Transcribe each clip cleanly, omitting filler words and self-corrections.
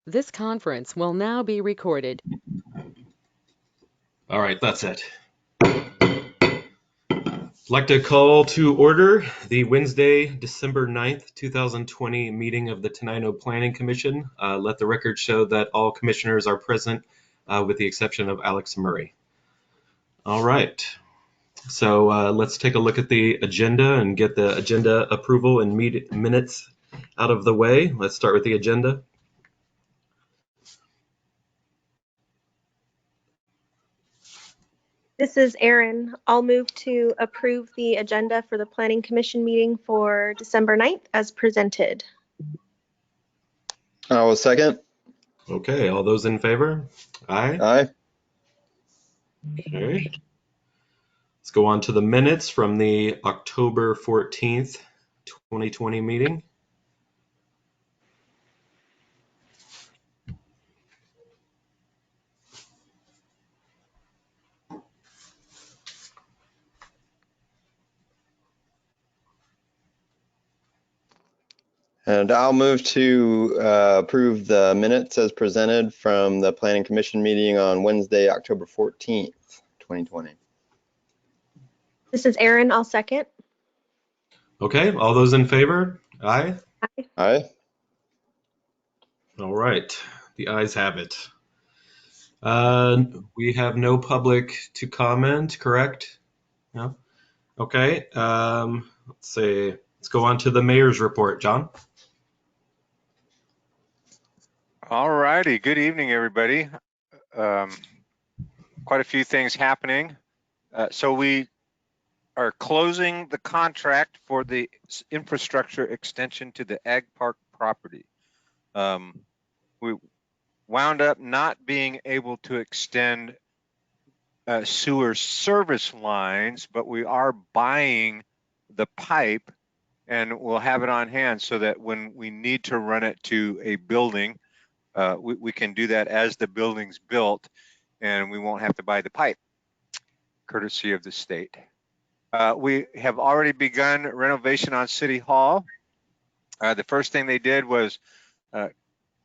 This conference will now be recorded. All right, that's it. I'd like to call to order the Wednesday, December 9th, 2020 meeting of the Tenino Planning Commission. Let the record show that all commissioners are present with the exception of Alex Murray. All right, so let's take a look at the agenda and get the agenda approval and minutes out of the way. Let's start with the agenda. This is Erin. I'll move to approve the agenda for the Planning Commission meeting for December 9th as presented. I will second. Okay, all those in favor? Aye. Aye. Okay. Let's go on to the minutes from the October 14th, 2020 meeting. And I'll move to approve the minutes as presented from the Planning Commission meeting on Wednesday, October 14th, 2020. This is Erin. I'll second. Okay, all those in favor? Aye. Aye. Aye. All right, the ayes have it. We have no public to comment, correct? No? Okay, let's see. Let's go on to the mayor's report. John? All righty, good evening, everybody. Quite a few things happening. So we are closing the contract for the infrastructure extension to the Ag Park property. We wound up not being able to extend sewer service lines, but we are buying the pipe and we'll have it on hand so that when we need to run it to a building, we can do that as the building's built and we won't have to buy the pipe, courtesy of the state. We have already begun renovation on City Hall. The first thing they did was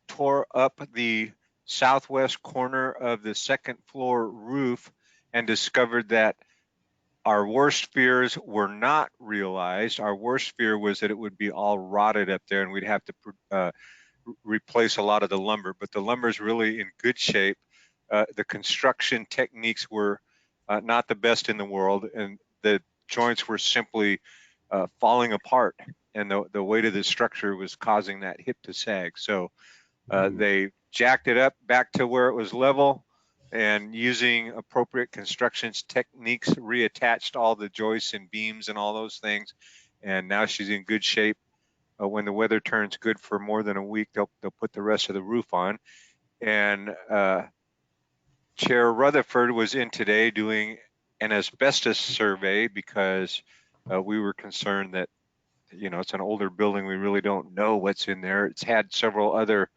tore up the southwest corner of the second floor roof and discovered that our worst fears were not realized. Our worst fear was that it would be all rotted up there and we'd have to replace a lot of the lumber, but the lumber is really in good shape. The construction techniques were not the best in the world, and the joints were simply falling apart, and the weight of the structure was causing that hip to sag. So they jacked it up back to where it was level, and using appropriate construction techniques, reattached all the joists and beams and all those things, and now she's in good shape. When the weather turns good for more than a week, they'll put the rest of the roof on. And Chair Rutherford was in today doing an asbestos survey because we were concerned that, you know, it's an older building. We really don't know what's in there. It's had several other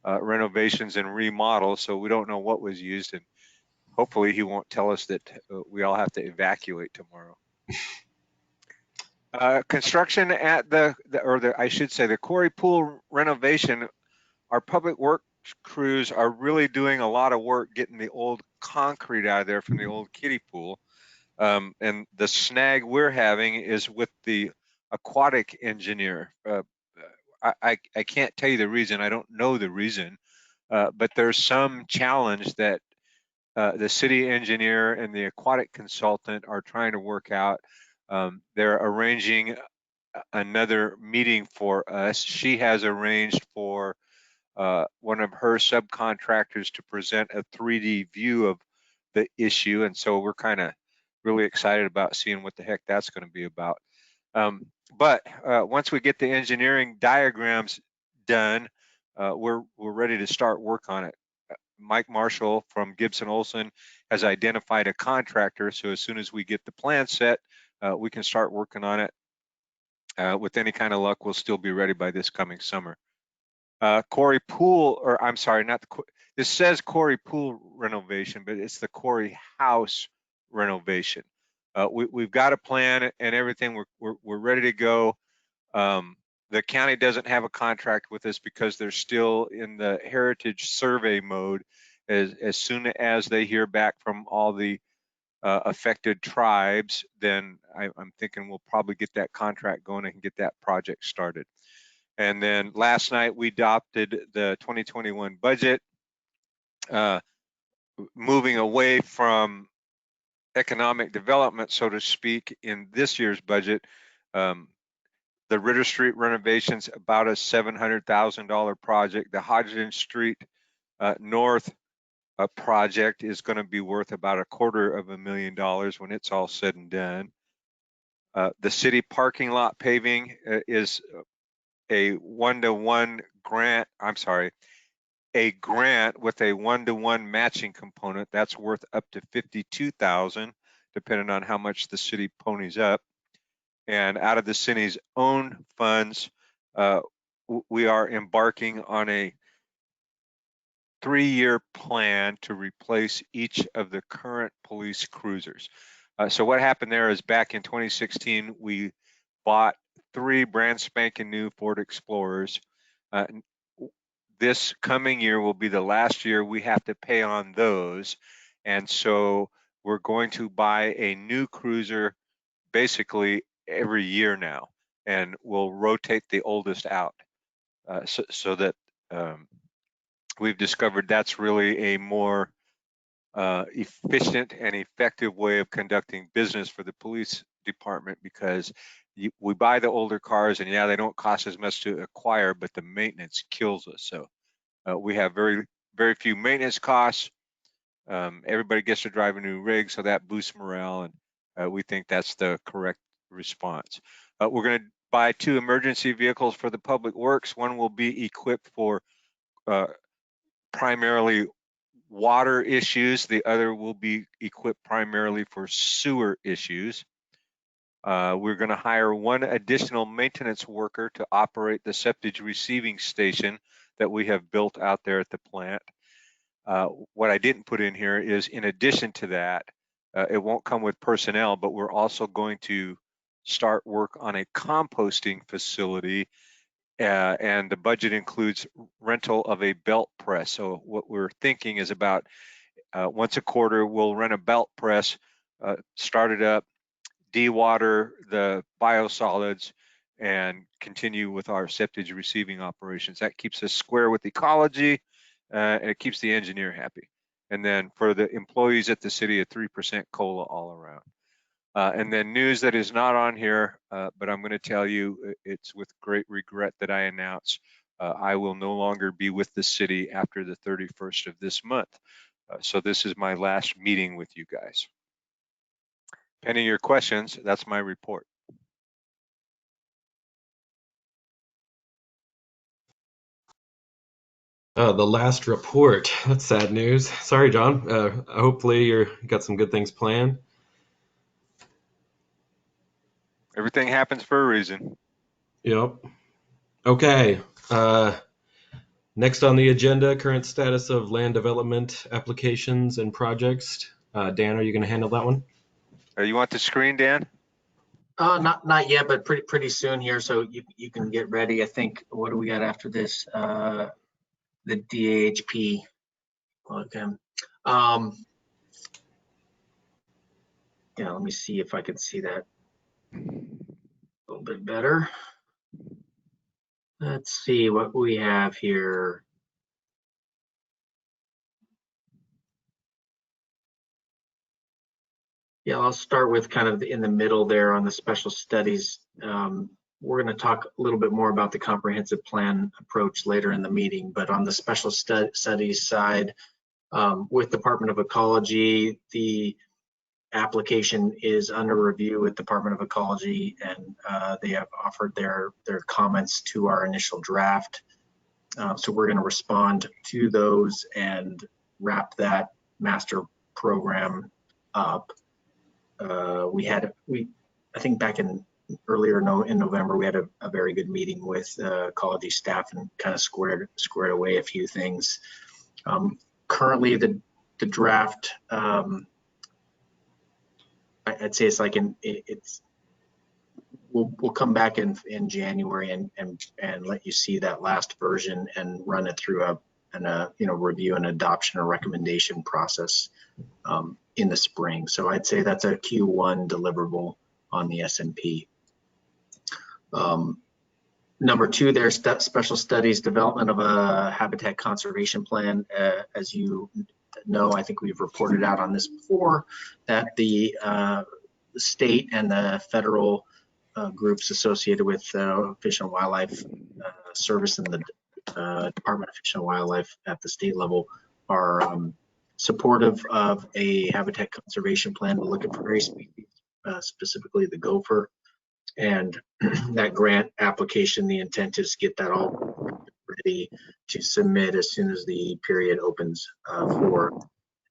renovations and remodels, so we don't know what was used. And hopefully he won't tell us that we all have to evacuate tomorrow. Construction at I should say the Quarry Pool renovation, our public works crews are really doing a lot of work getting the old concrete out of there from the old kiddie pool. And the snag we're having is with the aquatic engineer. I can't tell you the reason, I don't know the reason, but there's some challenge that the city engineer and the aquatic consultant are trying to work out. They're arranging another meeting for us. She has arranged for one of her subcontractors to present a 3D view of the issue. And so we're kind of really excited about seeing what the heck that's going to be about. But once we get the engineering diagrams done, we're ready to start work on it. Mike Marshall from Gibson Olson has identified a contractor. So as soon as we get the plan set, we can start working on it. With any kind of luck, we'll still be ready by this coming summer. Quarry Pool, or I'm sorry, not the, this says Quarry Pool renovation, but it's the Quarry House renovation. We've got a plan and everything. We're ready to go. The county doesn't have a contract with us because they're still in the heritage survey mode. As soon as they hear back from all the affected tribes, then I'm thinking we'll probably get that contract going and get that project started. And then last night we adopted the 2021 budget, moving away from economic development, so to speak, in this year's budget. The Ritter Street renovation's about a $700,000 project. The Hodgson Street North project is going to be worth about $250,000 when it's all said and done. The city parking lot paving is a one-to-one grant. I'm sorry, a grant with a one-to-one matching component that's worth up to $52,000, depending on how much the city ponies up. And out of the city's own funds, we are embarking on a 3-year plan to replace each of the current police cruisers. So what happened there is back in 2016, we bought 3 brand spanking new Ford Explorers. This coming year will be the last year we have to pay on those. And so we're going to buy a new cruiser basically every year now, and we'll rotate the oldest out so that we've discovered that's really a more efficient and effective way of conducting business for the police department, because we buy the older cars and yeah, they don't cost as much to acquire, but the maintenance kills us. So we have very few maintenance costs. Everybody gets to drive a new rig, so that boosts morale, and we think that's the correct response. We're going to buy 2 emergency vehicles for the public works. One will be equipped for primarily water issues. The other will be equipped primarily for sewer issues. We're going to hire 1 additional maintenance worker to operate the septic receiving station that we have built out there at the plant. What I didn't put in here is, in addition to that, it won't come with personnel, but we're also going to start work on a composting facility, and the budget includes rental of a belt press. So what we're thinking is about once a quarter, we'll rent a belt press, start it up, dewater the biosolids, and continue with our septic receiving operations. That keeps us square with ecology, and it keeps the engineer happy. And then for the employees at the city, a 3% COLA all around. And then news that is not on here, but I'm going to tell you, it's with great regret that I announce I will no longer be with the city after the 31st of this month. So this is my last meeting with you guys. Pending your questions, that's my report. The last report. That's sad news. Sorry, John. Hopefully you got some good things planned. Everything happens for a reason. Yep. Okay. Next on the agenda, current status of land development applications and projects. Dan, are you going to handle that one? You want the screen, Dan? Not yet, but pretty soon here. So you can get ready. I think, what do we got after this? The DAHP. Okay. Yeah, let me see if I can see that a little bit better. Let's see what we have here. Yeah, I'll start with kind of in the middle there on the special studies. We're going to talk a little bit more about the comprehensive plan approach later in the meeting, but on the special studies side, with Department of Ecology, the application is under review with Department of Ecology, and they have offered their comments to our initial draft. So we're going to respond to those and wrap that master program up. I think back earlier in November, we had a very good meeting with ecology staff and kind of squared away a few things. Currently, the draft, I'd say it's like we'll come back in January and let you see that last version and run it through a review and adoption or recommendation process in the spring. So I'd say that's a Q1 deliverable on the SMP. Number 2, there's special studies development of a habitat conservation plan. As you know, I think we've reported out on this before, that the state and the federal groups associated with Fish and Wildlife Service and the Department of Fish and Wildlife at the state level are supportive of a habitat conservation plan to look at prairie species, specifically the gopher. And that grant application, the intent is to get that all ready to submit as soon as the period opens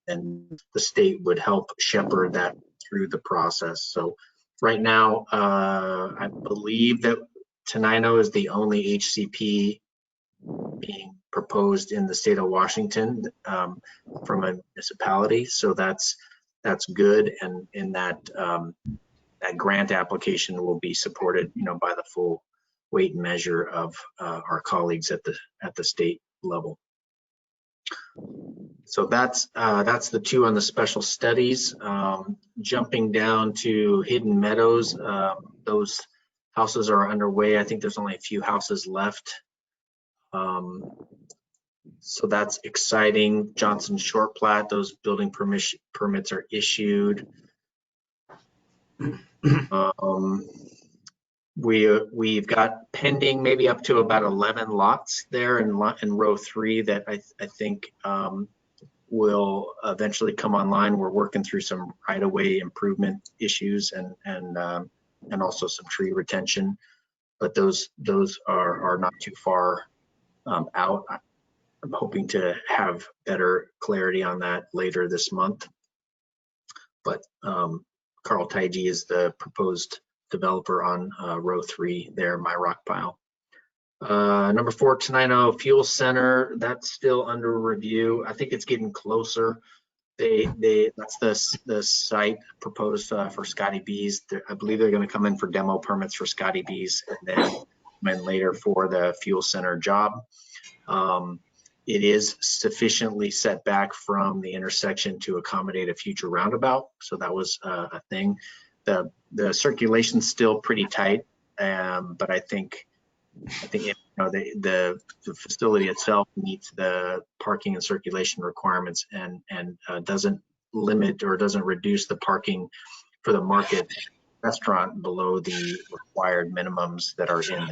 and the state would help shepherd that through the process. So right now, I believe that Tenino is the only HCP being proposed in the state of Washington from a municipality. So that's good, and in that that grant application will be supported, by the full weight and measure of our colleagues at the state level. So that's the 2 on the special studies. Jumping down to Hidden Meadows, those houses are underway. I think there's only a few houses left. So that's exciting. Johnson Short Plat, those building permits are issued. We've got pending maybe up to about 11 lots there in row 3 that I think will eventually come online. We're working through some right-of-way improvement issues and also some tree retention, but those are not too far out. I'm hoping to have better clarity on that later this month. But Carl Taiji is the proposed developer on row 3 there, my rock pile. Number 4, Tenino Fuel Center, that's still under review. I think it's getting closer. That's the site proposed for Scotty B's. I believe they're going to come in for demo permits for Scotty B's and then come in later for the fuel center job. It is sufficiently set back from the intersection to accommodate a future roundabout. So that was a thing. The circulation's still pretty tight, but I think the facility itself meets the parking and circulation requirements and doesn't limit or doesn't reduce the parking for the market restaurant below the required minimums that are in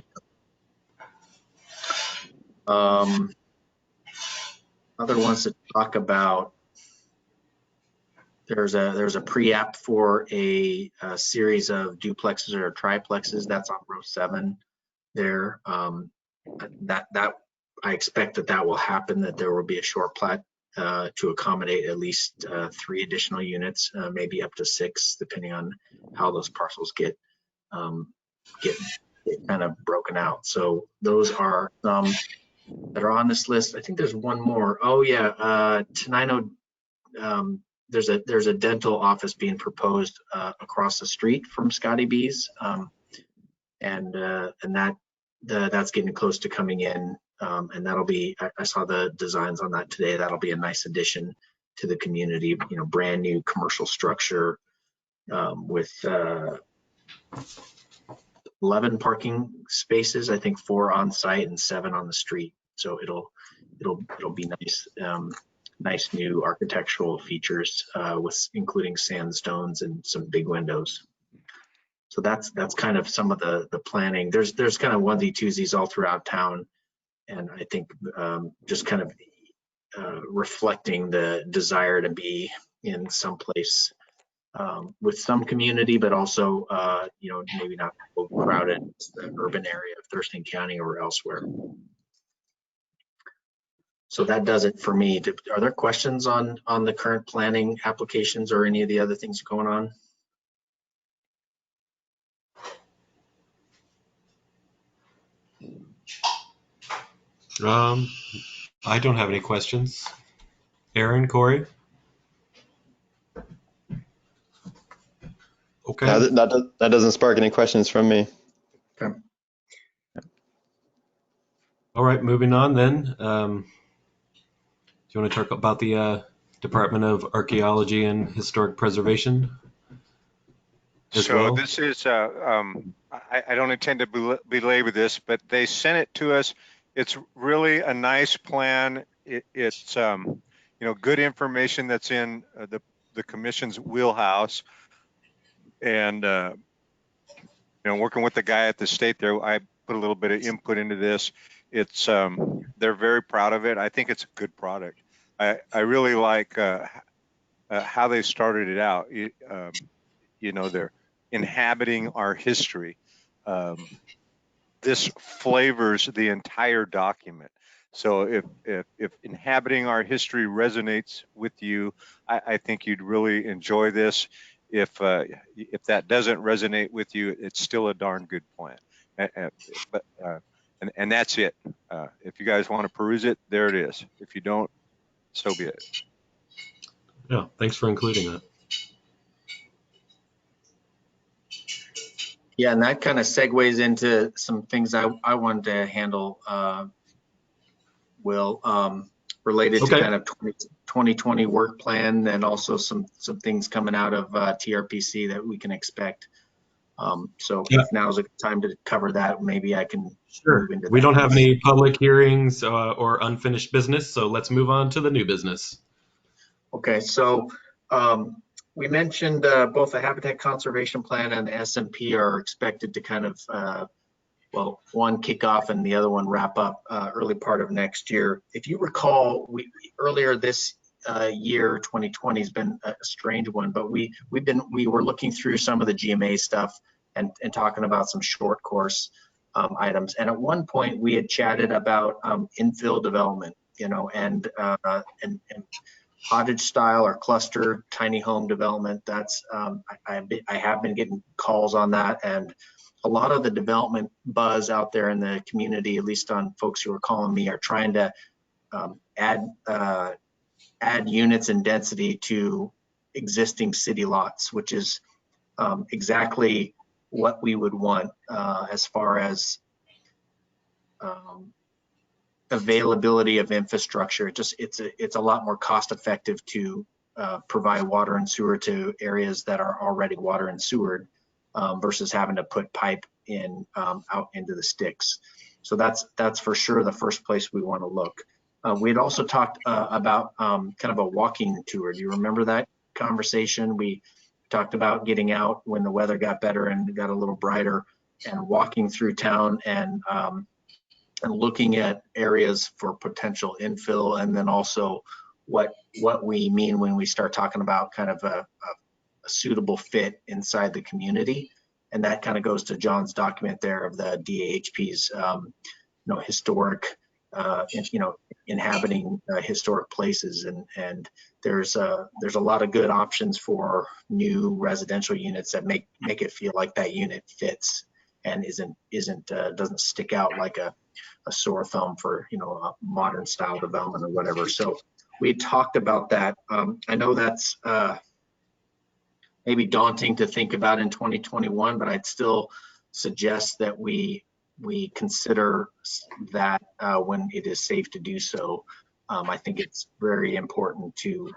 the other ones to talk about. There's a pre-app for a series of duplexes or triplexes. That's on row 7 there. That I expect that will happen, that there will be a short plat to accommodate at least 3 additional units, maybe up to 6, depending on how those parcels get kind of broken out. So those are some that are on this list. I think there's one more. Oh yeah, Tenino. There's a dental office being proposed across the street from Scotty B's, and that's getting close to coming in, and that'll be. I saw the designs on that today. That'll be a nice addition to the community. Brand new commercial structure with 11 parking spaces. I think 4 on site and 7 on the street. So it'll be nice. Nice new architectural features with including sandstones and some big windows. So that's kind of some of the planning. There's kind of onesie twosies all throughout town, and I think just kind of reflecting the desire to be in some place with some community, but also maybe not crowded, the urban area of Thurston County or elsewhere. So that does it for me. Are there questions on the current planning applications or any of the other things going on? I don't have any questions. Aaron, Corey? Okay. That doesn't spark any questions from me. Okay. All right, moving on then. Do you want to talk about the Department of Archaeology and Historic Preservation as So well? this is, I don't intend to belabor this, but they sent it to us. It's really a nice plan. It's, good information that's in the commission's wheelhouse. And, working with the guy at the state there, I put a little bit of input into this. It's, they're very proud of it. I think it's a good product. I really like how they started it out. They're inhabiting our history. This flavors the entire document. So if inhabiting our history resonates with you, I think you'd really enjoy this. If that doesn't resonate with you, it's still a darn good plan. And that's it. If you guys want to peruse it, there it is. If you don't, so be it. Yeah, thanks for including that. Yeah, and that kind of segues into some things I wanted to handle, Will, related to kind of 2020 work plan, and also some things coming out of TRPC that we can expect. So if now is a good time to cover that, maybe I can move into that. We don't have any public hearings or unfinished business, so let's move on to the new business. Okay, so we mentioned both the Habitat Conservation Plan and the SMP are expected to kind of, one kick off and the other one wrap up early part of next year. If you recall, earlier this year, 2020 has been a strange one, but we were looking through some of the GMA stuff and talking about some short course items. And at one point we had chatted about infill development, and cottage style or cluster tiny home development. That's I have been getting calls on that, and a lot of the development buzz out there in the community, at least on folks who are calling me, are trying to add units and density to existing city lots, which is exactly what we would want as far as availability of infrastructure. It's a lot more cost effective to provide water and sewer to areas that are already water and sewered versus having to put pipe in out into the sticks. So that's for sure the first place we want to look. We had also talked about kind of a walking tour. Do you remember that conversation? We talked about getting out when the weather got better and got a little brighter, and walking through town and looking at areas for potential infill, and then also what we mean when we start talking about kind of a suitable fit inside the community. And that kind of goes to John's document there of the DAHP's historic inhabiting historic places, and there's a lot of good options for new residential units that make it feel like that unit fits and doesn't stick out like a sore thumb for a modern style development or whatever. So we had talked about that. I know that's maybe daunting to think about in 2021, but I'd still suggest that we consider that when it is safe to do so. I think it's very important to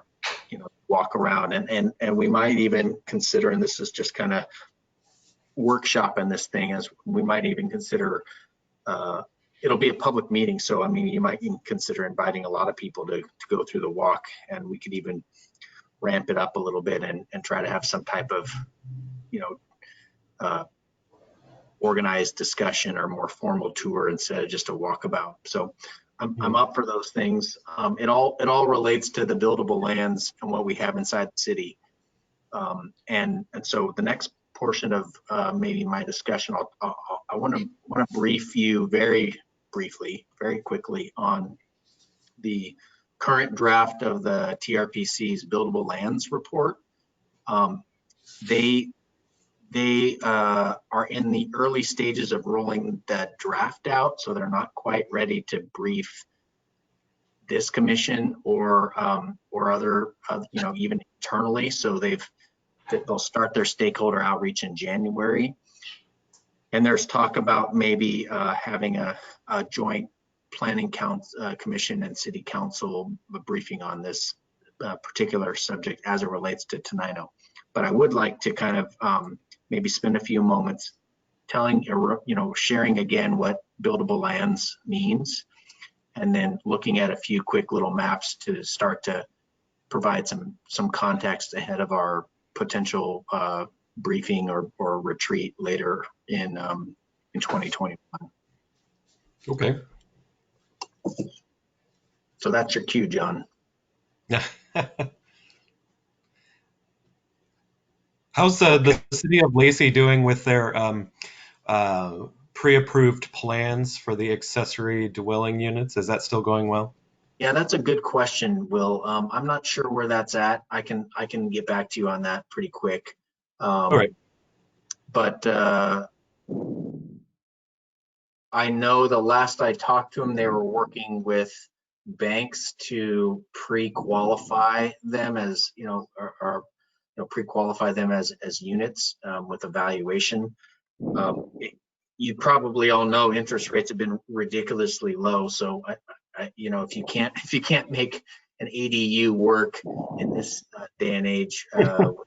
walk around, and we might even consider, and this is just kind of workshopping this thing, as we might even consider it'll be a public meeting, so I mean you might even consider inviting a lot of people to go through the walk, and we could even ramp it up a little bit and try to have some type of organized discussion or more formal tour instead of just a walkabout. So I'm up for those things. It all relates to the buildable lands and what we have inside the city. And so the next portion of maybe my discussion, I want to brief you very quickly on the current draft of the TRPC's buildable lands report. They are in the early stages of rolling that draft out, so they're not quite ready to brief this commission or other even internally. So they'll start their stakeholder outreach in January. And there's talk about maybe having a joint planning commission and city council briefing on this particular subject as it relates to Tenino. But I would like to kind of maybe spend a few moments telling, sharing again what buildable lands means, and then looking at a few quick little maps to start to provide some context ahead of our potential briefing or retreat later in 2021. Okay. So that's your cue, John. How's the city of Lacey doing with their pre-approved plans for the accessory dwelling units? Is that still going well? Yeah, that's a good question, Will. I'm not sure where that's at. I can get back to you on that pretty quick. All right. But I know the last I talked to them, they were working with banks to pre-qualify them as, or pre-qualify them as units with evaluation. You probably all know interest rates have been ridiculously low. So if you can't make an ADU work in this day and age, you're going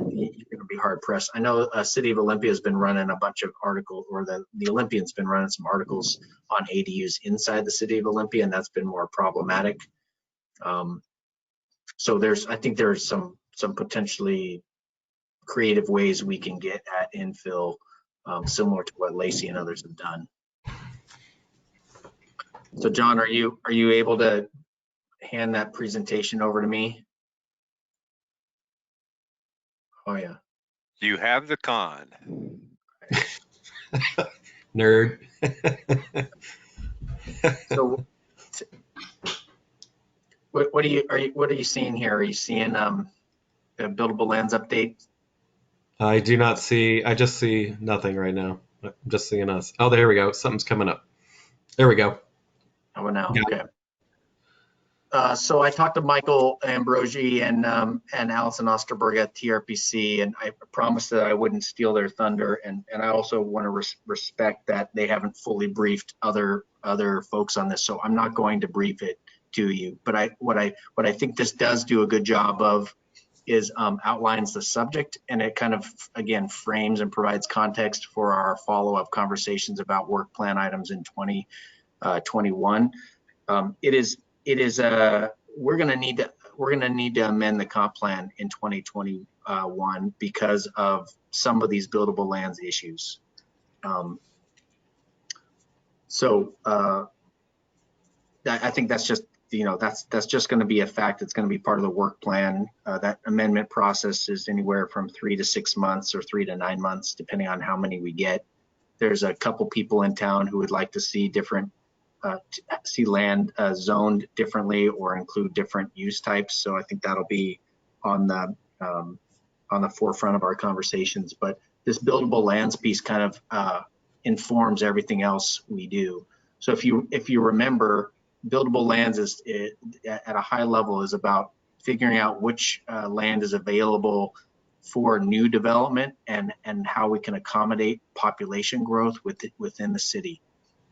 to be hard pressed. I know City of Olympia has been running a bunch of articles, or the Olympian's been running some articles on ADUs inside the City of Olympia, and that's been more problematic. So I think there's some potentially creative ways we can get at infill, similar to what Lacey and others have done. So John, are you able to hand that presentation over to me? Oh yeah. You have the con. Nerd. So what are you seeing here? Are you seeing the buildable lands update? I do not see. I just see nothing right now. I'm just seeing us. Oh, there we go. Something's coming up. There we go. Oh, now. Yeah. Okay. So I talked to Michael Ambrosi and Allison Osterberg at TRPC, and I promised that I wouldn't steal their thunder. And I also want to respect that they haven't fully briefed other folks on this, so I'm not going to brief it to you. But what I think this does do a good job of is outlines the subject, and it kind of again frames and provides context for our follow-up conversations about work plan items in 2021. We're going to need to amend the comp plan in 2021 because of some of these buildable lands issues. I think that's just that's just going to be a fact. It's going to be part of the work plan. That amendment process is anywhere from 3 to 6 months or 3 to 9 months, depending on how many we get. There's a couple people in town who would like to see see land zoned differently or include different use types. So I think that'll be on the forefront of our conversations. But this buildable lands piece kind of informs everything else we do. So if you remember, buildable lands is at a high level is about figuring out which land is available for new development and how we can accommodate population growth within the city.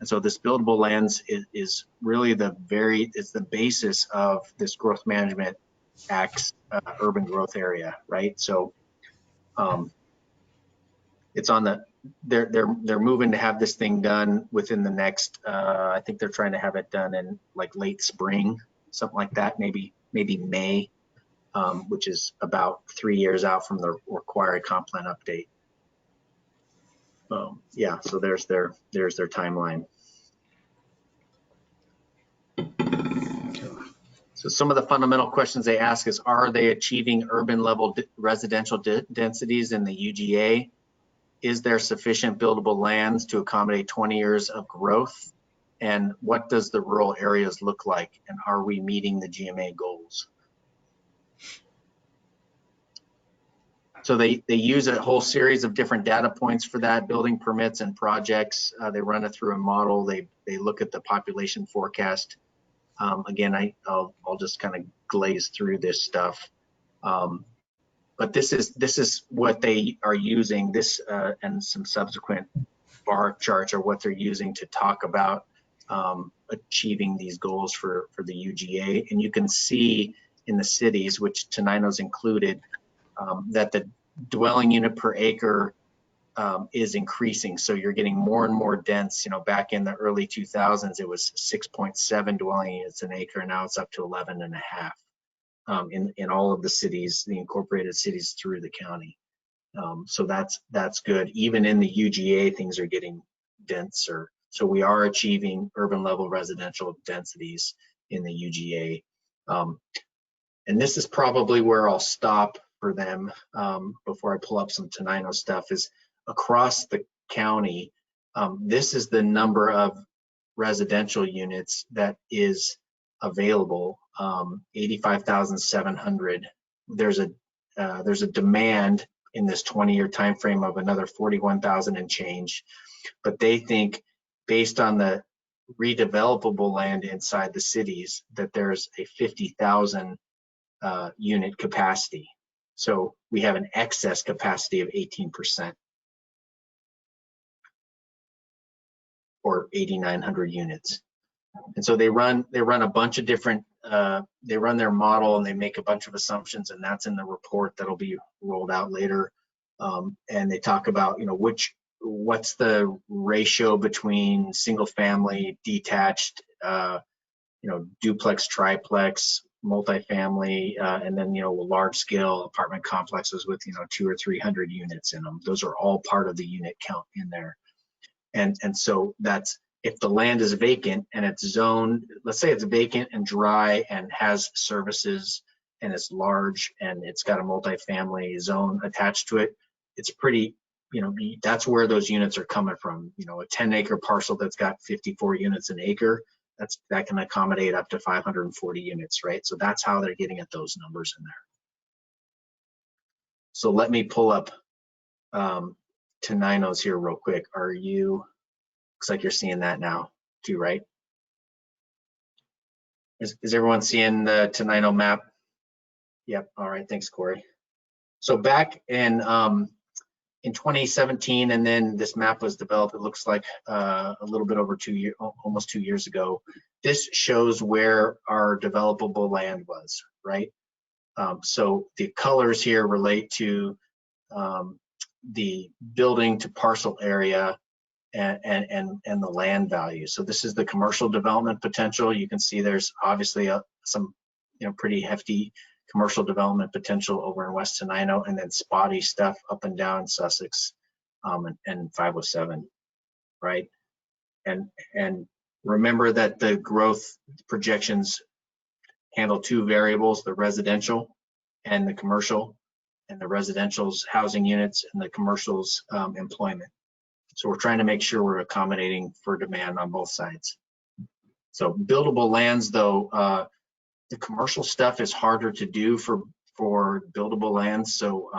And so this buildable lands is really it's the basis of this Growth Management Act's urban growth area, right? So it's on they're moving to have this thing done within the next I think they're trying to have it done in like late spring, something like that, maybe May, which is about 3 years out from the required comp plan update. Yeah, so there's their timeline. So some of the fundamental questions they ask is, are they achieving urban level residential densities in the UGA? Is there sufficient buildable lands to accommodate 20 years of growth? And what does the rural areas look like? And are we meeting the GMA goals? So they use a whole series of different data points for that, building permits and projects. They run it through a model. They look at the population forecast. Again, I'll just kind of glaze through this stuff. But this is what they are using, this and some subsequent bar charts are what they're using to talk about achieving these goals for the UGA. And you can see in the cities, which Tenino's included, that the dwelling unit per acre is increasing. So you're getting more and more dense. You know, back in the early 2000s, it was 6.7 dwelling units an acre, and now it's up to 11.5 in all of the cities, the incorporated cities through the county. So that's good. Even in the UGA, things are getting denser. So we are achieving urban level residential densities in the UGA. And this is probably where I'll stop for them before I pull up some Tenino stuff, is across the county. This is the number of residential units that is available, 85,700. There's a demand in this 20-year time frame of another 41,000 and change, but they think based on the redevelopable land inside the cities that there's a 50,000 unit capacity. So we have an excess capacity of 18%, or 8,900 units. And so they run a bunch of different, they run their model and they make a bunch of assumptions, and that's in the report that'll be rolled out later. And they talk about, you know, what's the ratio between single family, detached, you know, duplex, triplex, multifamily, and then, you know, large scale apartment complexes with, you know, 200 or 300 units in them. Those are all part of the unit count in there. And so that's, if the land is vacant and it's zoned, let's say it's vacant and dry and has services and it's large and it's got a multifamily zone attached to it, it's pretty, you know, that's where those units are coming from. You know, a 10-acre parcel that's got 54 units an acre, that can accommodate up to 540 units, right? So that's how they're getting at those numbers in there. So let me pull up Tenino's here real quick. Looks like you're seeing that now too, right? Is everyone seeing the Tenino map? Yep. All right. Thanks, Corey. So back in 2017, and then this map was developed, it looks like a little bit over almost 2 years ago. This shows where our developable land was, right? So the colors here relate to the building to parcel area and the land value. So this is the commercial development potential. You can see there's obviously some, you know, pretty hefty commercial development potential over in West Tenino, and then spotty stuff up and down Sussex and 507, right? And remember that the growth projections handle two variables: the residential and the commercial, and the residential's housing units and the commercial's employment. So we're trying to make sure we're accommodating for demand on both sides. So buildable lands, though, the commercial stuff is harder to do for buildable lands. So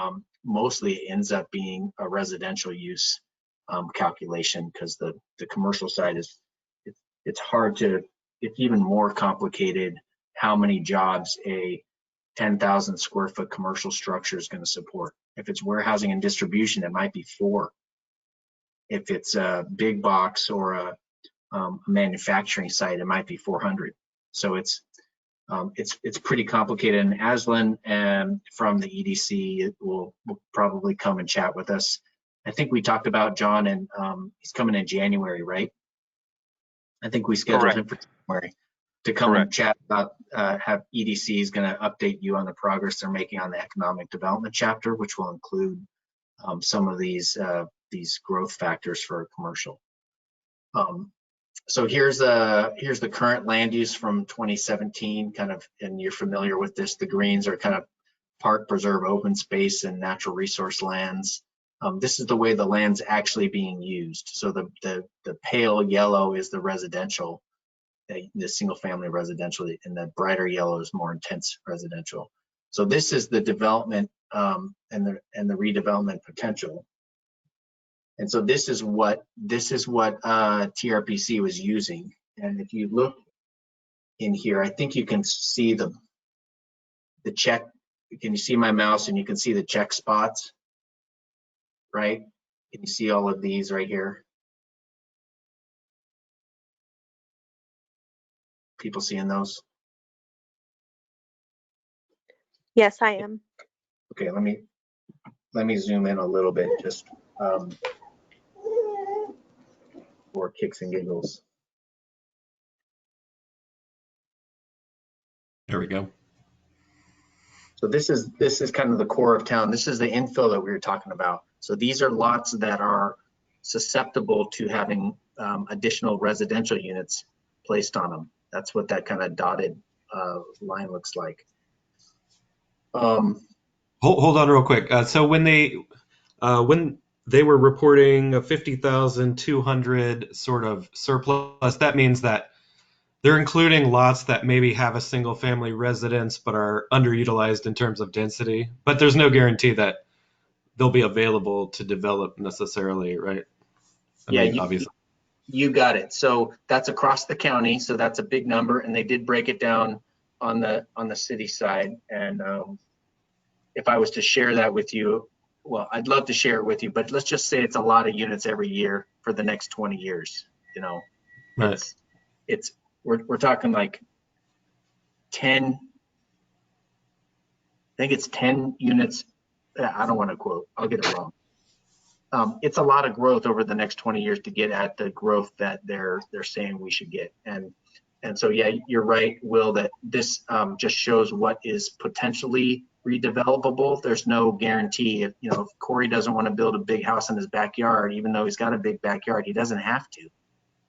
mostly it ends up being a residential use calculation, because the commercial side is, it's hard to, it's even more complicated how many jobs a 10,000 square foot commercial structure is going to support. If it's warehousing and distribution, it might be 4. If it's a big box or a manufacturing site, it might be 400. So it's pretty complicated. And Aslan from the EDC will probably come and chat with us. I think we talked about John, and he's coming in January, right? I think we scheduled him for January to come and chat about have EDC is going to update you on the progress they're making on the economic development chapter, which will include some of these growth factors for commercial. So here's the current land use from 2017, kind of, and you're familiar with this. The greens are kind of park, preserve, open space, and natural resource lands. This is the way the land's actually being used. So the pale yellow is the residential, the single family residential, and the brighter yellow is more intense residential. So this is the development and the redevelopment potential. And so this is what TRPC was using. And if you look in here, I think you can see the check. Can you see my mouse? And you can see the check spots, right? Can you see all of these right here? people seeing those? Yes, I am. Okay, let me zoom in a little bit just for kicks and giggles. There we go. So this is kind of the core of town. This is the infill that we were talking about. So these are lots that are susceptible to having additional residential units placed on them. That's what that kind of dotted line looks like. Hold on real quick. So when they were reporting a 50,200 sort of surplus, that means that they're including lots that maybe have a single family residence but are underutilized in terms of density. But there's no guarantee that they'll be available to develop necessarily, right? I mean, obviously. You got it. So that's across the county. So that's a big number, and they did break it down on the city side. And if I was to share that with you, well, I'd love to share it with you, but let's just say it's a lot of units every year for the next 20 years. You know, Right. We're talking like 10. I think it's 10 units. I don't want to quote. I'll get it wrong. It's a lot of growth over the next 20 years to get at the growth that they're saying we should get. And so, yeah, you're right, Will, that this just shows what is potentially redevelopable. There's no guarantee. If Quarry doesn't want to build a big house in his backyard, even though he's got a big backyard, he doesn't have to.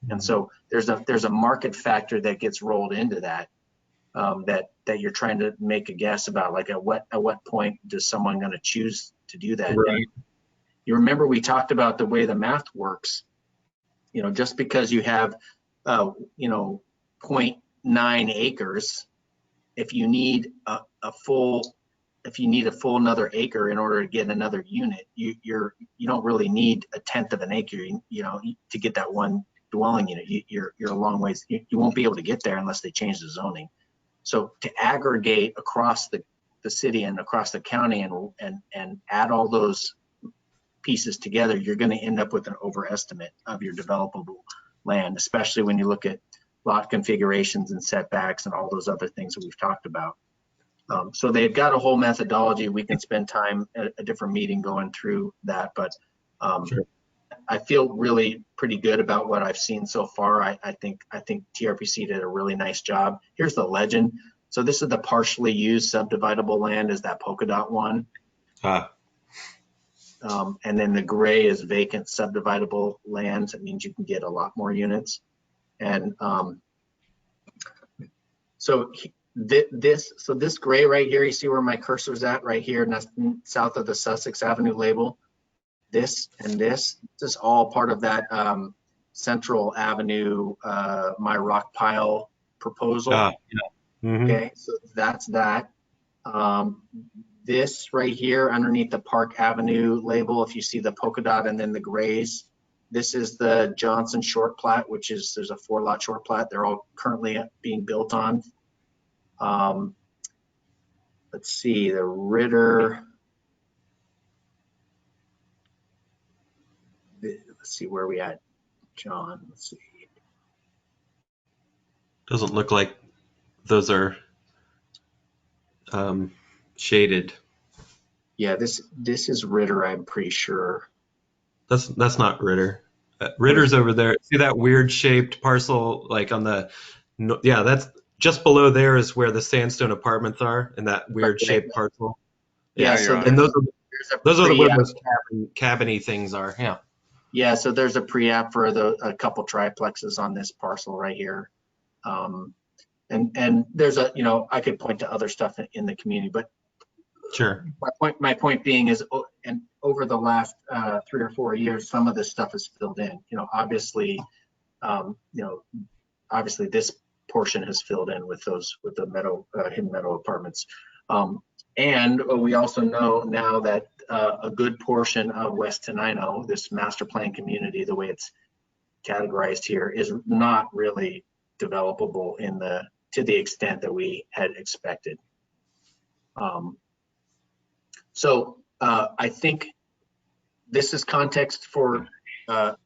And so there's a market factor that gets rolled into that, that you're trying to make a guess about, like at what point does someone going to choose to do that? Right. And you remember we talked about the way the math works. Just because you have 0.9 acres, if you need a full another acre in order to get another unit, you don't really need a tenth of an acre, to get that one dwelling unit. You're a long ways. You won't be able to get there unless they change the zoning. So to aggregate across the city and across the county and add all those pieces together, you're going to end up with an overestimate of your developable land, especially when you look at lot configurations and setbacks and all those other things that we've talked about. So they've got a whole methodology. We can spend time at a different meeting going through that, but Sure. I feel really pretty good about what I've seen so far. I think TRPC did a really nice job. Here's the legend. So this is the partially used subdividable land, is that polka dot one. And then the gray is vacant subdividable lands. It means you can get a lot more units. And so this gray right here, you see where my cursor's at right here, and that's south of the Sussex Avenue label. This and this is all part of that Central Avenue My Rock Pile proposal. Yeah. Mm-hmm. Okay, so that's that. This right here underneath the Park Avenue label, if you see the polka dot and then the grays, this is the Johnson short plat, which is, there's a 4-lot short plat. They're all currently being built on. Let's see, the Ritter. Let's see where we at, John. Let's see. Doesn't look like those are shaded. Yeah, this is Ritter, I'm pretty sure. That's not Ritter. Ritter's over there. See that weird shaped parcel, like on the, yeah, that's just below there is where the sandstone apartments are, in that weird shaped parcel. Yeah, Yeah, so And those are where those cabiny things are. Yeah. Yeah, so there's a pre-app for a couple triplexes on this parcel right here. And there's I could point to other stuff in the community, but Sure. My point being is, and over the last 3 or 4 years, some of this stuff is filled in. Obviously, obviously this portion has filled in with the hidden meadow apartments. And we also know now that a good portion of West Tenino, this master plan community, the way it's categorized here, is not really developable to the extent that we had expected. So I think this is context for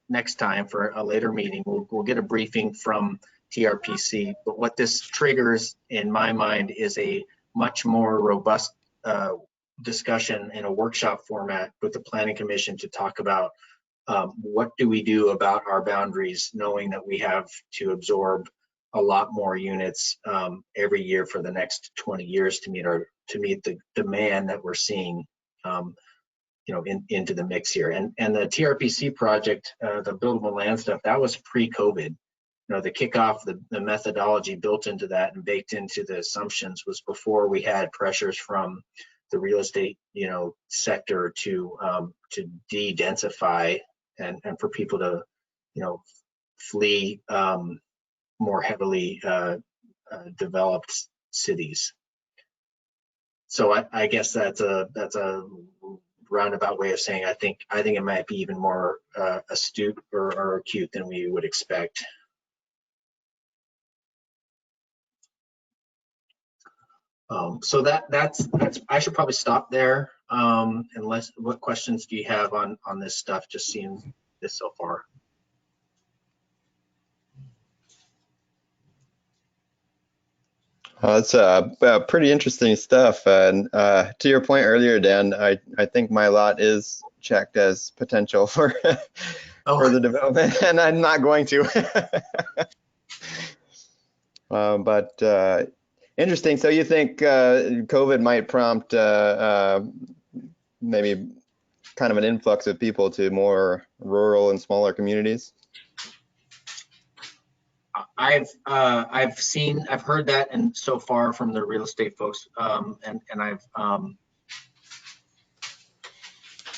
next time, for a later meeting. We'll get a briefing from TRPC. But what this triggers in my mind is a much more robust discussion in a workshop format with the Planning Commission to talk about what do we do about our boundaries, knowing that we have to absorb a lot more units every year for the next 20 years to meet the demand that we're seeing, into the mix here. And the TRPC project, the buildable land stuff, that was pre-COVID. The kickoff, the methodology built into that and baked into the assumptions was before we had pressures from the real estate, sector to de-densify and for people to, flee more heavily developed cities. So I guess that's a roundabout way of saying I think it might be even more astute or acute than we would expect. So that's I should probably stop there. Unless, what questions do you have on this stuff? Just seeing this so far. That's pretty interesting stuff. And to your point earlier, Dan, I think my lot is checked as potential for for the development, and I'm not going to. But interesting. So you think COVID might prompt maybe kind of an influx of people to more rural and smaller communities? I've heard that, and so far from the real estate folks, and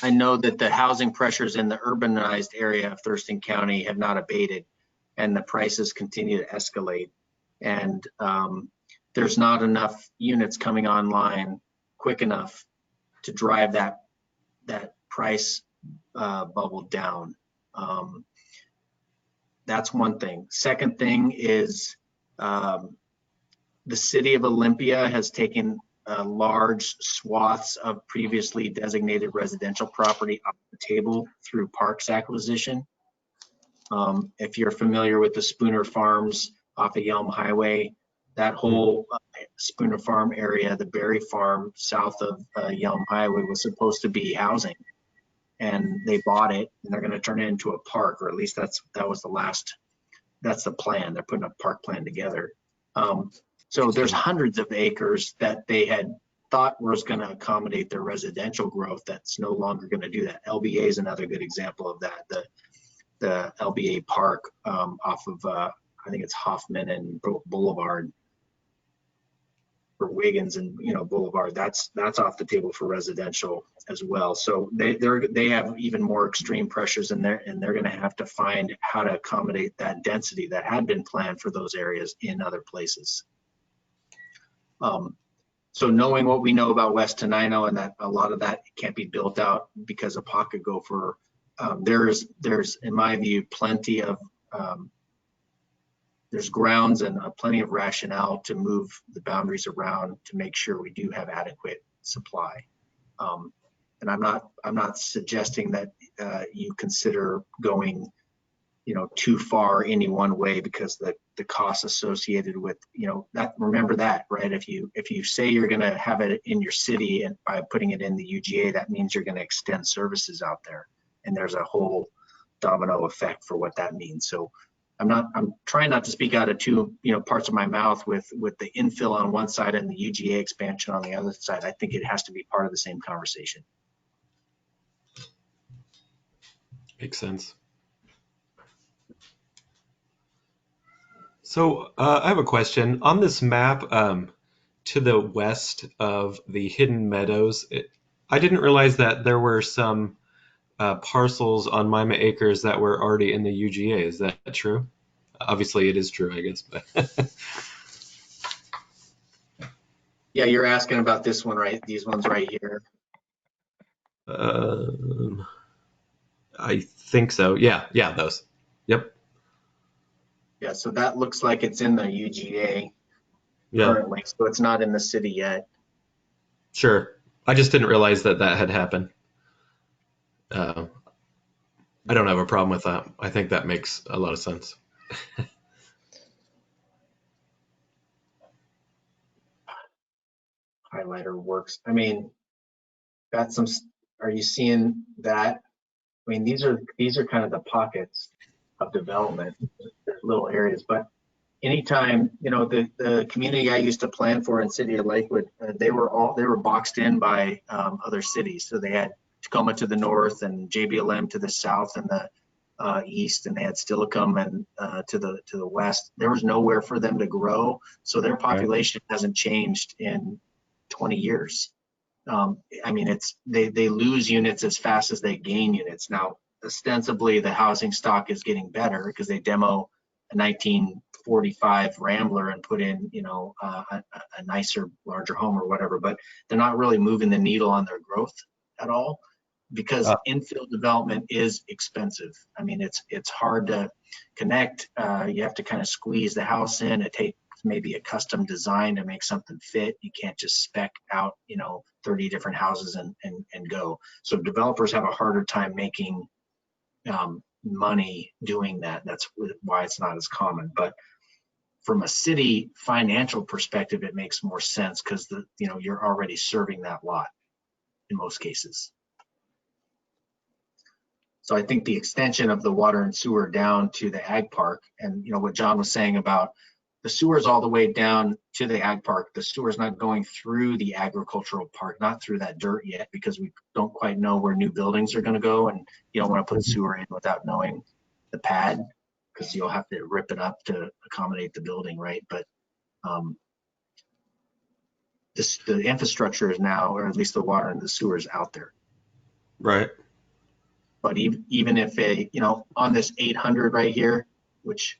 I know that the housing pressures in the urbanized area of Thurston County have not abated, and the prices continue to escalate, and there's not enough units coming online quick enough to drive that price bubble down. That's one thing. Second thing is the city of Olympia has taken large swaths of previously designated residential property off the table through parks acquisition. If you're familiar with the Spooner Farms off of Yelm Highway, that whole Spooner Farm area, the Berry Farm south of Yelm Highway, was supposed to be housing. And they bought it, and they're going to turn it into a park, or at least that's the plan. They're putting a park plan together. So there's hundreds of acres that they had thought was going to accommodate their residential growth that's no longer going to do that. LBA is another good example of that. The LBA Park off of I think it's Hoffman and Boulevard, or Wiggins and Boulevard, that's off the table for residential as well. So they have even more extreme pressures in there, and they're going to have to find how to accommodate that density that had been planned for those areas in other places. So knowing what we know about West Tenino, and that a lot of that can't be built out because of pocket gopher, there's in my view plenty of there's grounds and plenty of rationale to move the boundaries around to make sure we do have adequate supply. And I'm not suggesting that you consider going, too far any one way, because the costs associated with, that, remember that, right? If you say you're going to have it in your city, and by putting it in the UGA, that means you're going to extend services out there, and there's a whole domino effect for what that means. So I'm trying not to speak out of two parts of my mouth with the infill on one side and the UGA expansion on the other side. I think it has to be part of the same conversation. Makes sense. So I have a question. On this map to the west of the hidden meadows, I didn't realize that there were some parcels on Mima Acres that were already in the UGA. Is that true? Obviously it is true, I guess. But Yeah, you're asking about this one, right? These ones right here. I think so. Yeah, those. Yep. Yeah, so that looks like it's in the UGA currently, so it's not in the city yet. Sure. I just didn't realize that had happened. I don't have a problem with that. I think that makes a lot of sense. highlighter works. I mean, that's some, are you seeing that? I mean, these are kind of the pockets of development, little areas, but anytime, you know, the community I used to plan for in City of Lakewood, they were boxed in by other cities. So they had Tacoma to the north and JBLM to the south and the east, and they had Steilacoom and to the west. There was nowhere for them to grow, so their population hasn't changed in 20 years. I mean, they lose units as fast as they gain units. Now, ostensibly, the housing stock is getting better because they demo a 1945 Rambler and put in, you know, a nicer, larger home or whatever, but they're not really moving the needle on their growth at all because infill development is expensive. I mean, it's hard to connect. You have to kind of squeeze the house in. It takes maybe a custom design to make something fit. You can't just spec out, you know, 30 different houses and go. So developers have a harder time making money doing that. That's why it's not as common. But from a city financial perspective, it makes more sense because you know, you're already serving that lot in most cases. So I think the extension of the water and sewer down to the ag park, and you know what John was saying about the sewer's all the way down to the ag park. The sewer's not going through the agricultural park, not through that dirt yet, because we don't quite know where new buildings are going to go, and you don't want to put sewer in without knowing the pad, because you'll have to rip it up to accommodate the building, right? But the infrastructure is now, or at least the water and the sewer is out there. Right. But even if you know, on this 800 right here, which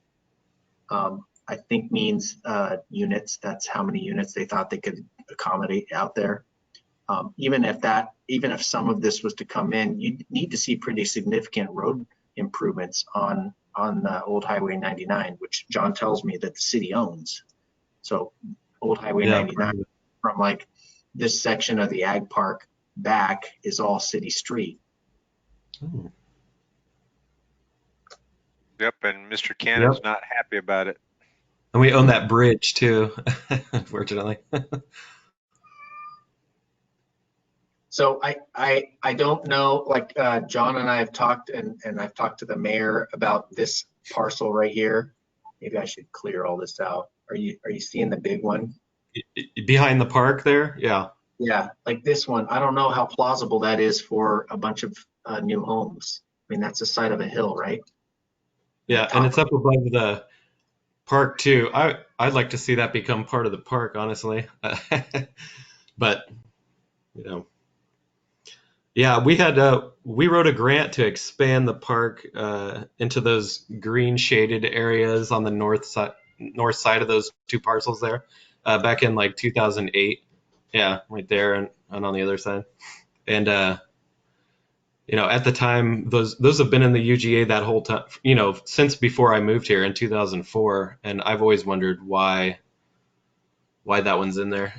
I think means units, that's how many units they thought they could accommodate out there. Even if some of this was to come in, you need to see pretty significant road improvements on Old Highway 99, which John tells me that the city owns. So Old Highway 99 from like this section of the ag park back is all city street. Ooh. Yep, and Mr. Cannon's not happy about it. And we own that bridge too, unfortunately. So I don't know, like John and I have talked, and I've talked to the mayor about this parcel right here. Maybe I should clear all this out. Are you seeing the big one? Behind the park there? Yeah. Yeah, like this one. I don't know how plausible that is for a bunch of new homes. I mean, that's the side of a hill, right? Yeah, and it's up above the park too. I'd like to see that become part of the park, honestly. But you know, yeah, we wrote a grant to expand the park into those green shaded areas on the north side of those two parcels there back in like 2008. Yeah, right there and on the other side. And you know, at the time, those have been in the UGA that whole time, you know, since before I moved here in 2004, and I've always wondered why that one's in there.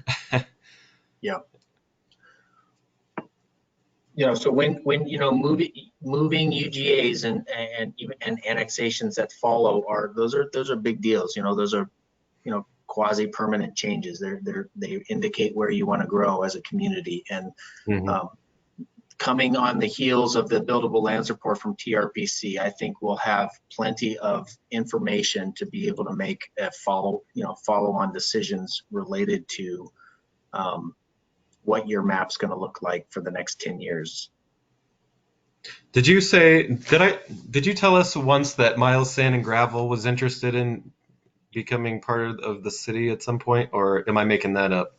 Yeah. You know, so when you know, moving UGAs and annexations that follow those are big deals. You know, those are, you know, quasi-permanent changes. They indicate where you want to grow as a community, and coming on the heels of the buildable lands report from TRPC, I think we'll have plenty of information to be able to make a follow-on decisions related to what your map's going to look like for the next 10 years. Did you tell us once that Miles Sand and Gravel was interested in becoming part of the city at some point, or am I making that up?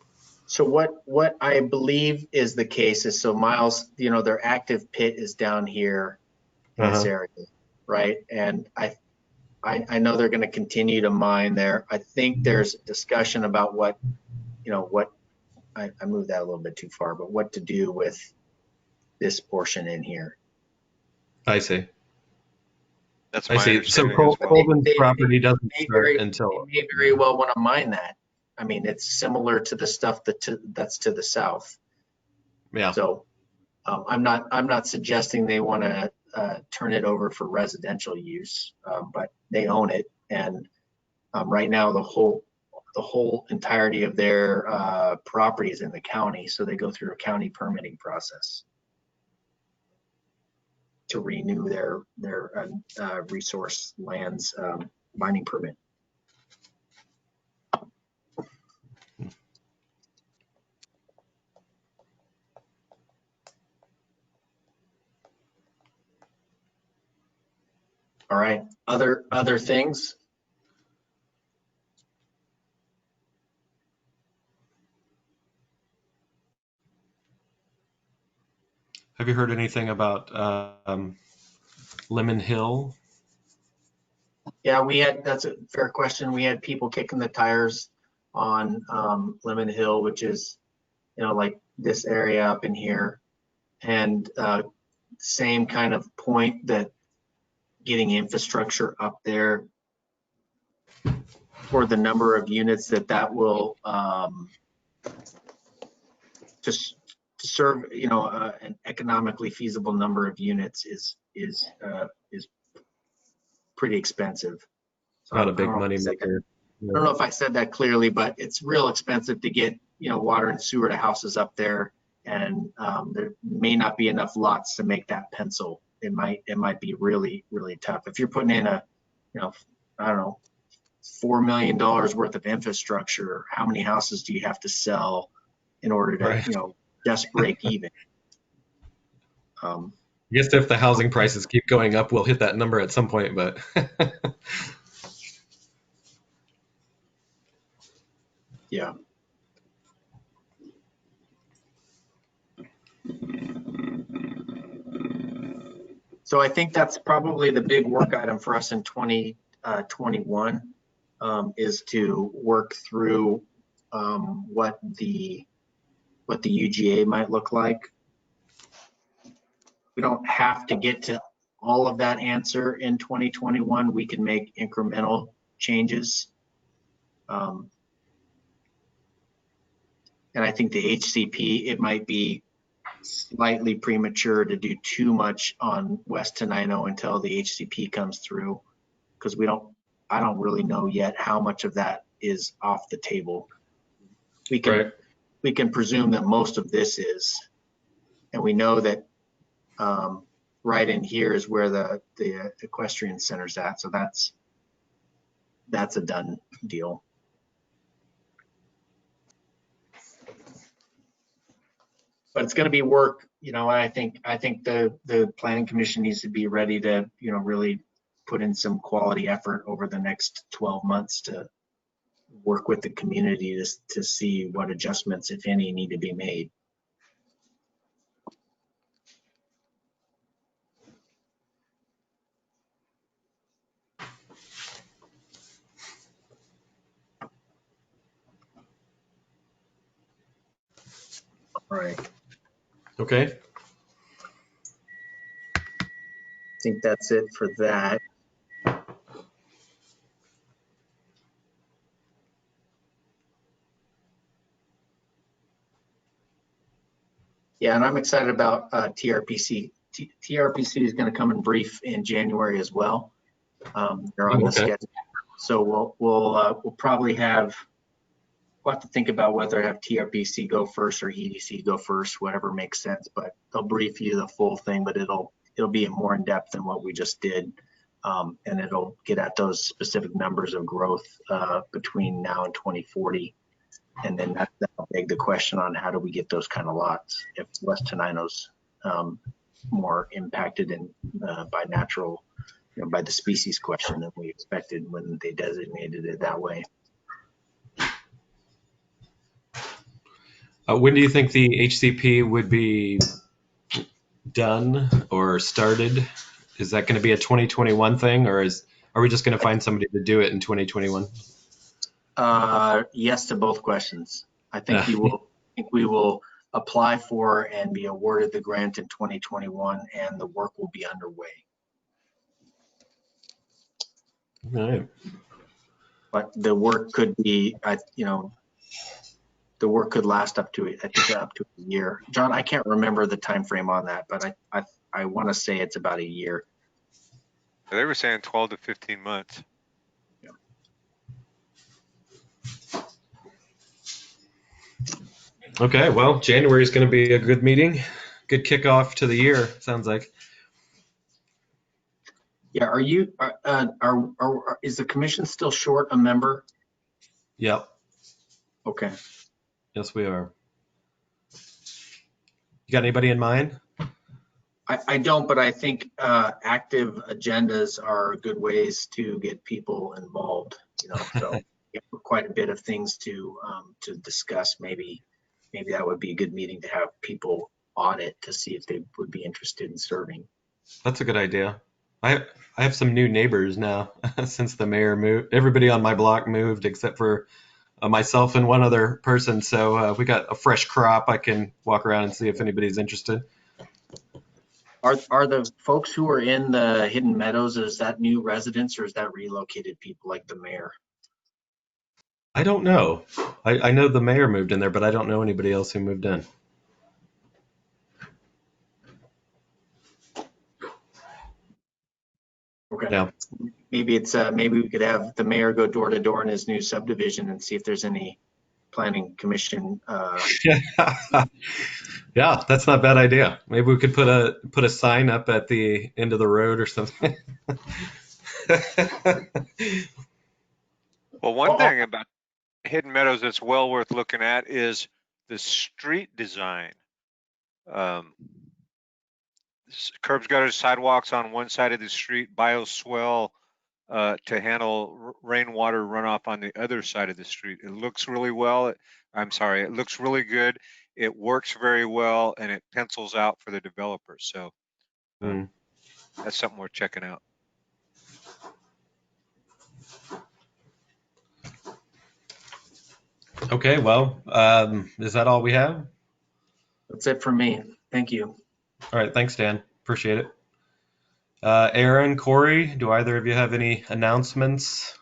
So what I believe is the case is, so Miles, you know, their active pit is down here in this area, right? And I know they're going to continue to mine there. I think there's discussion about what I moved that a little bit too far, but what to do with this portion in here. I see. That's my So understanding as well. Colvin's property doesn't start until they may very well want to mine that. I mean, it's similar to the stuff that's to the south. Yeah. So I'm not suggesting they want to turn it over for residential use, but they own it, and right now the whole the whole entirety of their properties in the county. So they go through a county permitting process to renew their resource lands mining permit. All right, other things. Have you heard anything about Lemon Hill? Yeah, that's a fair question. We had people kicking the tires on Lemon Hill, which is, like this area up in here. And same kind of point, that getting infrastructure up there for the number of units that will just to serve, an economically feasible number of units is pretty expensive. So Not a big money maker. I don't know if I said that clearly, but it's real expensive to get, water and sewer to houses up there, and there may not be enough lots to make that pencil. It might be really, really tough. If you're putting in I don't know, $4 million worth of infrastructure, how many houses do you have to sell in order to, Right. Just break even? I guess if the housing prices keep going up, we'll hit that number at some point, but yeah. So I think that's probably the big work item for us in 2021, is to work through what the UGA might look like. We don't have to get to all of that answer in 2021. We can make incremental changes. And I think the HCP, it might be slightly premature to do too much on West Tenino until the HCP comes through, because I don't really know yet how much of that is off the table. We can presume that most of this is, and we know that right in here is where the equestrian center's at, so that's a done deal. But it's going to be work, I think the Planning Commission needs to be ready to, really put in some quality effort over the next 12 months to work with the community to see what adjustments, if any, need to be made. All right. okay. I think that's it for that. Yeah, and I'm excited about TRPC. TRPC is going to come and brief in January as well. They're on the schedule, so we'll probably have to think about whether to have TRPC go first or EDC go first, whatever makes sense. But they'll brief you the full thing, but it'll be more in depth than what we just did, and it'll get at those specific numbers of growth between now and 2040. And then that'll beg the question on how do we get those kind of lots if West Tenino's more impacted by natural, by the species question than we expected when they designated it that way. When do you think the HCP would be done or started? Is that going to be a 2021 thing, or are we just going to find somebody to do it in 2021? Yes to both questions. I think we will apply for and be awarded the grant in 2021, and the work will be underway. All right. But the work could be, the work could last up to a year. John, I can't remember the time frame on that, but I want to say it's about a year. They were saying 12 to 15 months. Yeah. Okay, well, January is going to be a good meeting. Good kickoff to the year, sounds like. Yeah, is the commission still short a member? Yep. Okay. Yes, we are. You got anybody in mind? I don't, but I think active agendas are good ways to get people involved, so quite a bit of things to discuss. Maybe that would be a good meeting to have people audit to see if they would be interested in serving. That's a good idea. I have some new neighbors now since the mayor moved. Everybody on my block moved except for myself and one other person. So we got a fresh crop. I can walk around and see if anybody's interested. Are the folks who are in the Hidden Meadows, is that new residents or is that relocated people like the mayor? I don't know. I know the mayor moved in there, but I don't know anybody else who moved in. Okay. Yeah. Maybe we could have the mayor go door to door in his new subdivision and see if there's any planning commission. Yeah, that's not a bad idea. Maybe we could put a sign up at the end of the road or something. Well, one thing about Hidden Meadows that's well worth looking at is the street design. Curbs, gutters, sidewalks on one side of the street, bioswale to handle rainwater runoff on the other side of the street. It looks really well. It looks really good. It works very well, and it pencils out for the developers. So that's something we're checking out. Okay, well, is that all we have? That's it for me. Thank you. All right, thanks, Dan. Appreciate it. Aaron, Corey, do either of you have any announcements,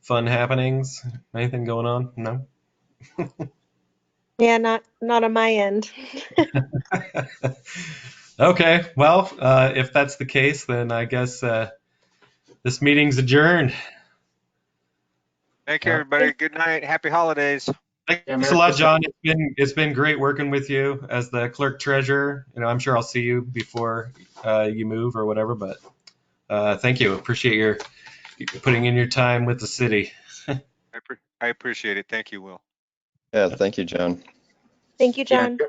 fun happenings, anything going on? No? Yeah, not on my end. Okay, well, if that's the case, then I guess this meeting's adjourned. Thank you, everybody. Good night. Happy holidays. Thanks a lot, John. It's been great working with you as the clerk treasurer. I'm sure I'll see you before you move or whatever, but thank you. Appreciate your putting in your time with the city. I appreciate it. Thank you, Will. Yeah, thank you, John. Thank you, John. Yeah,